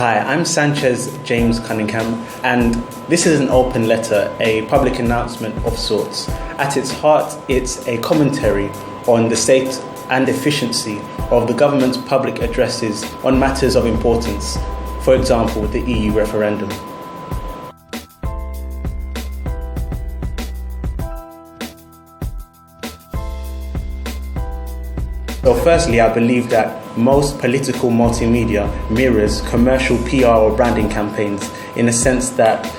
Hi, I'm Sanchez James Cunningham, and this is an open letter, a public announcement of sorts. At its heart, it's a commentary on the state and efficiency of the government's public addresses on matters of importance, for example, the EU referendum. So firstly, I believe that most political multimedia mirrors commercial PR or branding campaigns in a sense that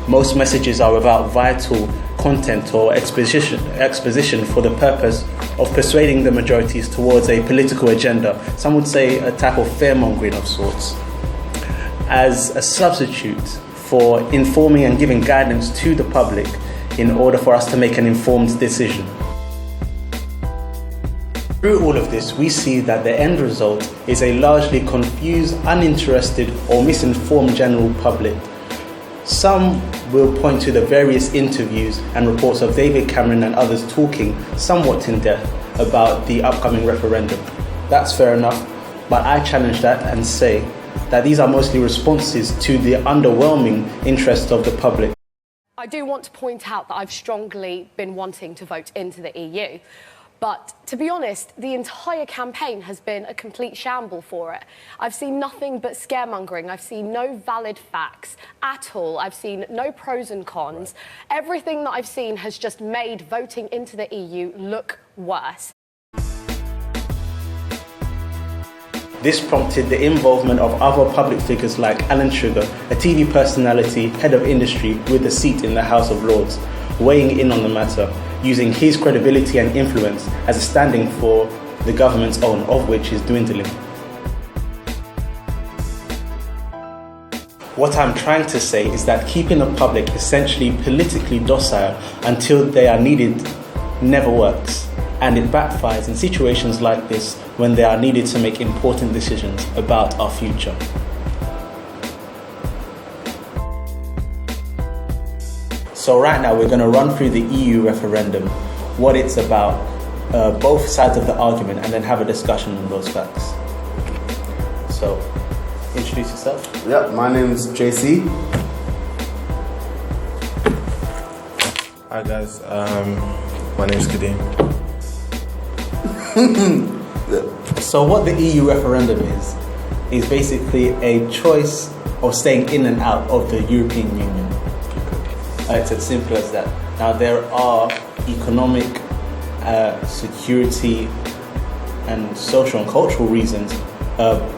most messages are without vital content or exposition for the purpose of persuading the majorities towards a political agenda. Some would say a type of fear-mongering of sorts, as a substitute for informing and giving guidance to the public in order for us to make an informed decision. Through all of this, we see that the end result is a largely confused, uninterested or misinformed general public. Some will point to the various interviews and reports of David Cameron and others talking somewhat in depth about the upcoming referendum. That's fair enough, but I challenge that and say that these are mostly responses to the underwhelming interest of the public. I do want to point out that I've strongly been wanting to vote into the EU. But to be honest, the entire campaign has been a complete shamble for it. I've seen nothing but scaremongering. I've seen no valid facts at all. I've seen no pros and cons. Everything that I've seen has just made voting into the EU look worse. This prompted the involvement of other public figures like Alan Sugar, a TV personality, head of industry with a seat in the House of Lords, weighing in on the matter, using his credibility and influence as a standing for the government's own, of which is dwindling. What I'm trying to say is that keeping the public essentially politically docile until they are needed never works, and it backfires in situations like this when they are needed to make important decisions about our future. So right now we're going to run through the EU referendum, what it's about, both sides of the argument, and then have a discussion on those facts. So, introduce yourself. Yeah, my name's JC. Hi guys, my name's Kadeem. So what the EU referendum is basically a choice of staying in and out of the European Union. It's as simple as that. Now there are economic, security and social and cultural reasons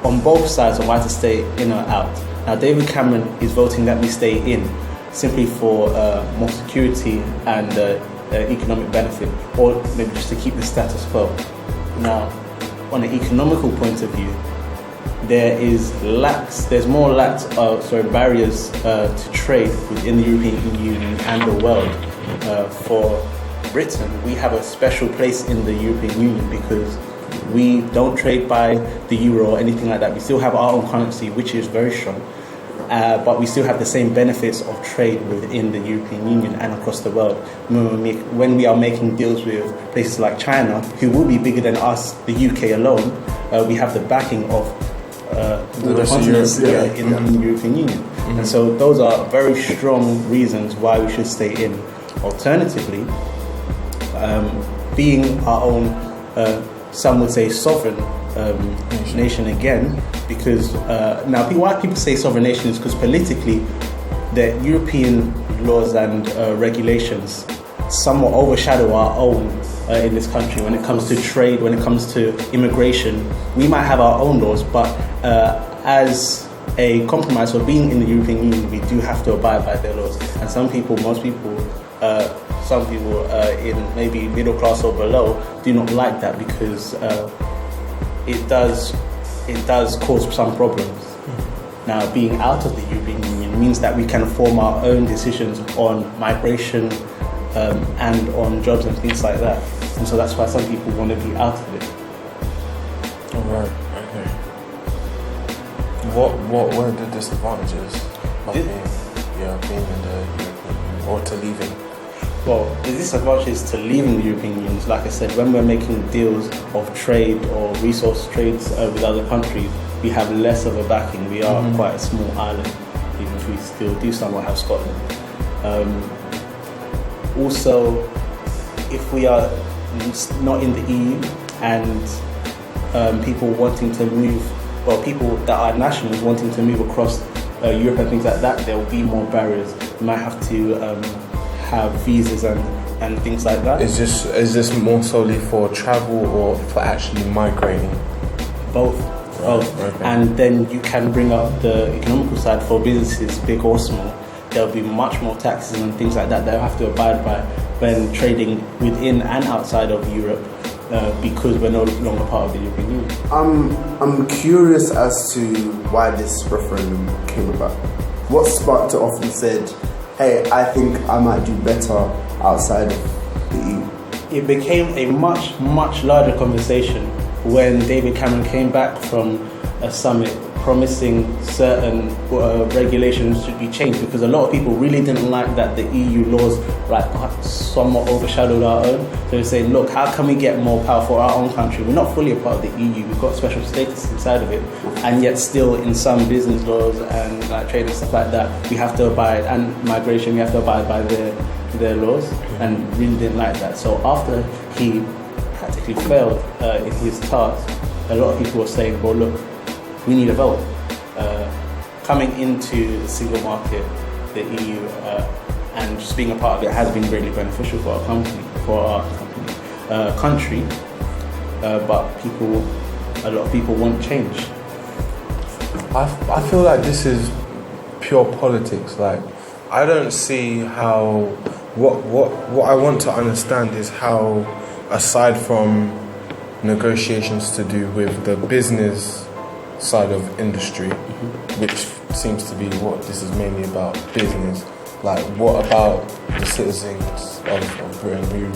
on both sides on why to stay in or out. Now David Cameron is voting that we stay in simply for more security and economic benefit, or maybe just to keep the status quo. Now on an economical point of view, there's more barriers to trade within the European Union and the world. For Britain, we have a special place in the European Union because we don't trade by the euro or anything like that. We still have our own currency, which is very strong, but we still have the same benefits of trade within the European Union and across the world. When we are making deals with places like China, who will be bigger than us, the UK alone, we have the backing of the continents in the European Union. Mm-hmm. And so those are very strong reasons why we should stay in. Alternatively, being our own, some would say sovereign nation again, because now why people say sovereign nation is because politically the European laws and regulations somewhat overshadow our own in this country. When it comes to trade, when it comes to immigration, we might have our own laws, but as a compromise for being in the European Union, we do have to abide by their laws. And some people in maybe middle class or below do not like that because it does cause some problems. Now, being out of the European Union means that we can form our own decisions on migration and on jobs and things like that. And so that's why some people want to be out of it. All right, okay. What were the disadvantages of being in the European Union or to leaving? Well, the disadvantages to leaving the European Union is, like I said, when we're making deals of trade or resource trades with other countries, we have less of a backing. We are quite a small island, even if we still do somewhat have Scotland. Also, if we are not in the EU and people wanting to move, or people that are nationals wanting to move across Europe and things like that, there will be more barriers. You might have to have visas and things like that. Is this more solely for travel or for actually migrating? Both. Okay. And then you can bring up the economical side for businesses, big or small. There'll be much more taxes and things like that they'll have to abide by when trading within and outside of Europe, because we're no longer part of the European Union. I'm curious as to why this referendum came about. What sparked it off and said, hey, I think I might do better outside of the EU? It became a much, much larger conversation when David Cameron came back from a summit promising certain regulations should be changed, because a lot of people really didn't like that the EU laws somewhat overshadowed our own. So they're saying, look, how can we get more power for our own country? We're not fully a part of the EU, we've got special status inside of it, and yet still in some business laws and trade and stuff like that, we have to abide, and migration, we have to abide by their laws, and really didn't like that. So after he practically failed in his task, a lot of people were saying, well, look, we need a vote. Coming into the single market, the EU, and just being a part of it has been really beneficial for our country, country. But a lot of people want change. I feel like this is pure politics. Like, I don't see how. What I want to understand is how, aside from negotiations to do with the business side of industry, which seems to be what this is mainly about, business. Like, what about the citizens of Britain who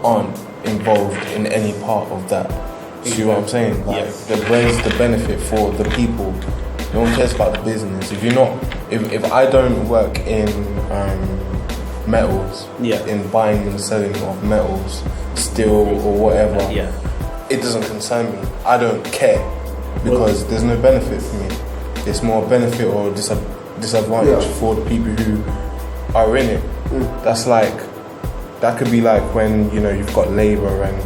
aren't involved in any part of that? See what I'm saying? Like, where's the benefit for the people? No one cares about the business. If I don't work in metals, in buying and selling of metals, steel or whatever, it doesn't concern me. I don't care. Because there's no benefit for me. It's more benefit or disadvantage for the people who are in it. That could be like when, you've got Labour and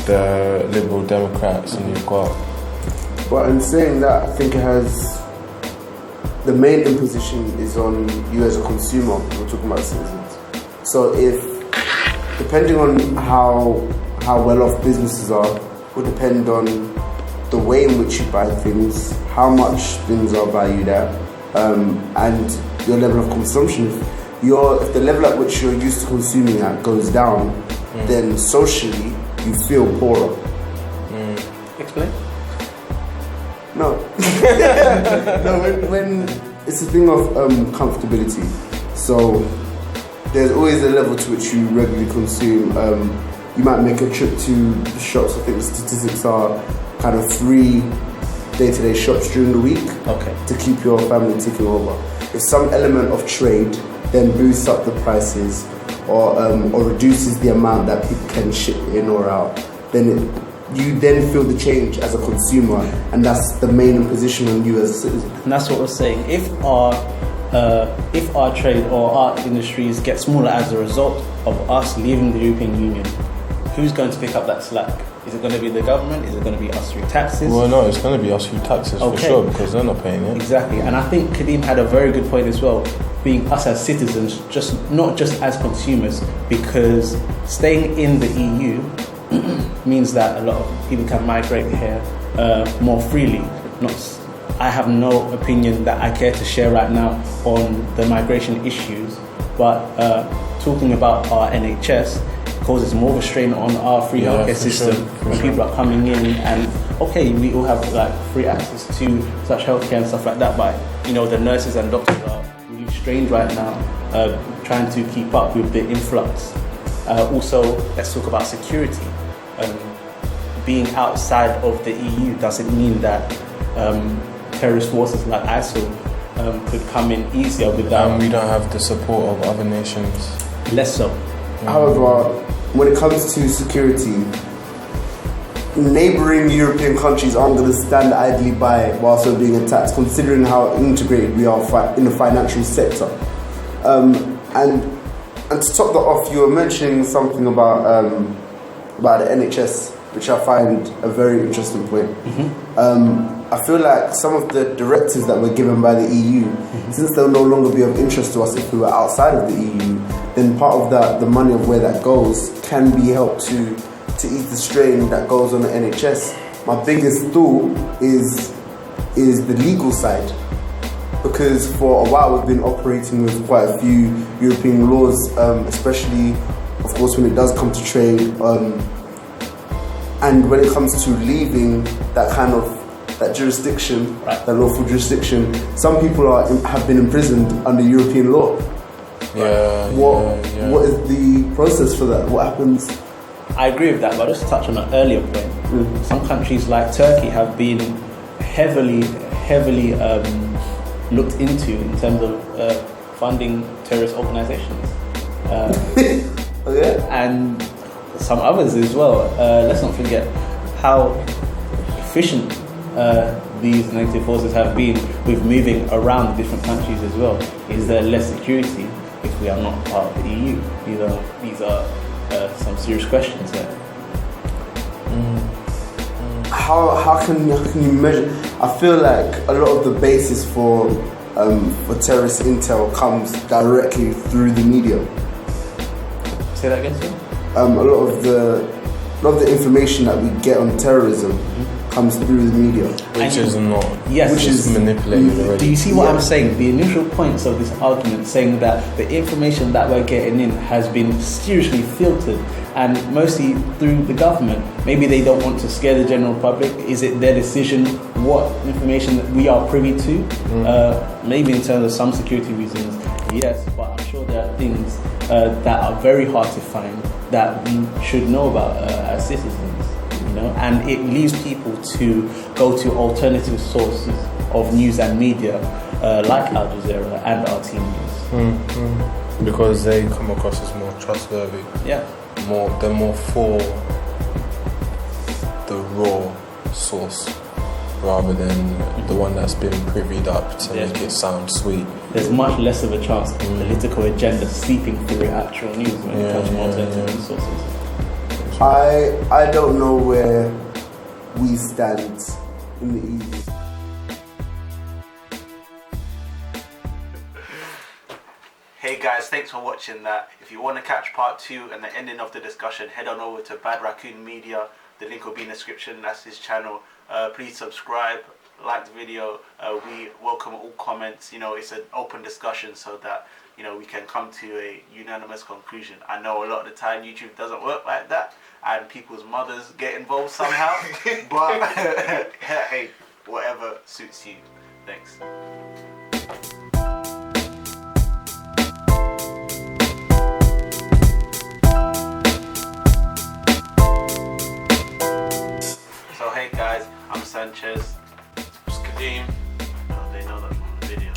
the Liberal Democrats, and you've got... But in saying that, I think it has... The main imposition is on you as a consumer. We're talking about citizens. So depending on how well off businesses are, will depend on the way in which you buy things, how much things are valued at, and your level of consumption. If the level at which you're used to consuming at goes down, then socially you feel poorer. Explain? No. No, when it's a thing of comfortability. So there's always a level to which you regularly consume. You might make a trip to the shops. I think the statistics are kind of 3 day-to-day shops during the week to keep your family ticking over. If some element of trade then boosts up the prices or reduces the amount that people can ship in or out, then you then feel the change as a consumer, and that's the main imposition on you as a citizen. And that's what we're saying. If our trade or our industries get smaller as a result of us leaving the European Union, who's going to pick up that slack? Is it going to be the government? Is it going to be us through taxes? Well, no, it's going to be us through taxes for sure, because they're not paying it. Exactly, and I think Kadeem had a very good point as well, being us as citizens, not just as consumers, because staying in the EU means that a lot of people can migrate here more freely. I have no opinion that I care to share right now on the migration issues, but talking about our NHS causes more of a strain on our free healthcare system when people are coming in, and we all have free access to such healthcare and stuff like that, but the nurses and doctors are really strained right now trying to keep up with the influx. Also, let's talk about security. Being outside of the EU doesn't mean that terrorist forces like ISIL could come in easier without... And we don't have the support of other nations. Less so. However, when it comes to security, neighbouring European countries aren't going to stand idly by whilst we're being attacked, considering how integrated we are in the financial sector. And to top that off, you were mentioning something about the NHS, which I find a very interesting point. I feel like some of the directives that were given by the EU, since they'll no longer be of interest to us if we were outside of the EU, then part of that, the money of where that goes, can be helped to ease the strain that goes on the NHS. My biggest thought is the legal side, because for a while we've been operating with quite a few European laws, especially, of course, when it does come to trade, and when it comes to leaving that jurisdiction, that lawful jurisdiction, some people have been imprisoned under European law. What is the process for that? What happens? I agree with that, but just to touch on an earlier point, some countries like Turkey have been heavily looked into in terms of funding terrorist organizations. And some others as well. Let's not forget how efficient these negative forces have been with moving around different countries as well. Is there less security if we are not part of the EU? These are some serious questions there. How can you measure? I feel like a lot of the basis for terrorist intel comes directly through the media. Say that again, sir? A lot of the information that we get on terrorism comes through the media, which is not. Yes, which is manipulated already. Do you see what I'm saying? The initial points of this argument saying that the information that we're getting in has been seriously filtered, and mostly through the government. Maybe they don't want to scare the general public. Is it their decision what information that we are privy to? Maybe in terms of some security reasons, yes, but I'm sure there are things that are very hard to find that we should know about as citizens. And it leaves people to go to alternative sources of news and media like Al Jazeera and RT News. Because they come across as more trustworthy. Yeah. They're more for the raw source rather than the one that's been privied up to make it sound sweet. There's much less of a chance of political agenda seeping through actual news when it comes to alternative news sources. I don't know where we stand in the EU. Hey guys, thanks for watching that. If you want to catch part 2 and the ending of the discussion, head on over to BadRaccoonMedia. The link will be in the description. That's his channel. Please subscribe, like the video. We welcome all comments. It's an open discussion so that we can come to a unanimous conclusion. I know a lot of the time YouTube doesn't work like that and people's mothers get involved somehow, but hey, whatever suits you. Thanks. So hey guys, I'm Sanchez. It's Kadeem. No, they know that from the video.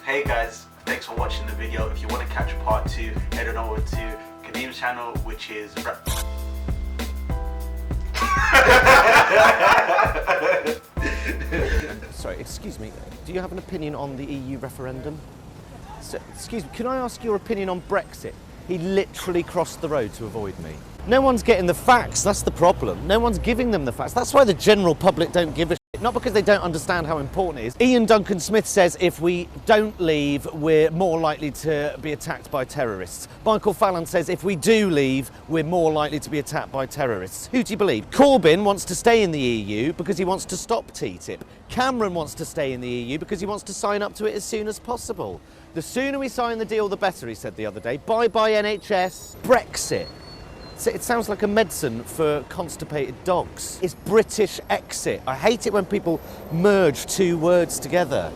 Hey guys, thanks for watching the video. If you want to catch part 2, head on over to Kadeem's channel, which is Sorry, excuse me. Do you have an opinion on the EU referendum? So, excuse me, can I ask your opinion on Brexit? He literally crossed the road to avoid me. No one's getting the facts, that's the problem. No one's giving them the facts. That's why the general public don't give a shit. Not because they don't understand how important it is. Ian Duncan Smith says if we don't leave, we're more likely to be attacked by terrorists. Michael Fallon says if we do leave, we're more likely to be attacked by terrorists. Who do you believe? Corbyn wants to stay in the EU because he wants to stop TTIP. Cameron wants to stay in the EU because he wants to sign up to it as soon as possible. The sooner we sign the deal, the better, he said the other day. Bye-bye NHS. Brexit. It sounds like a medicine for constipated dogs. It's British exit. I hate it when people merge 2 words together.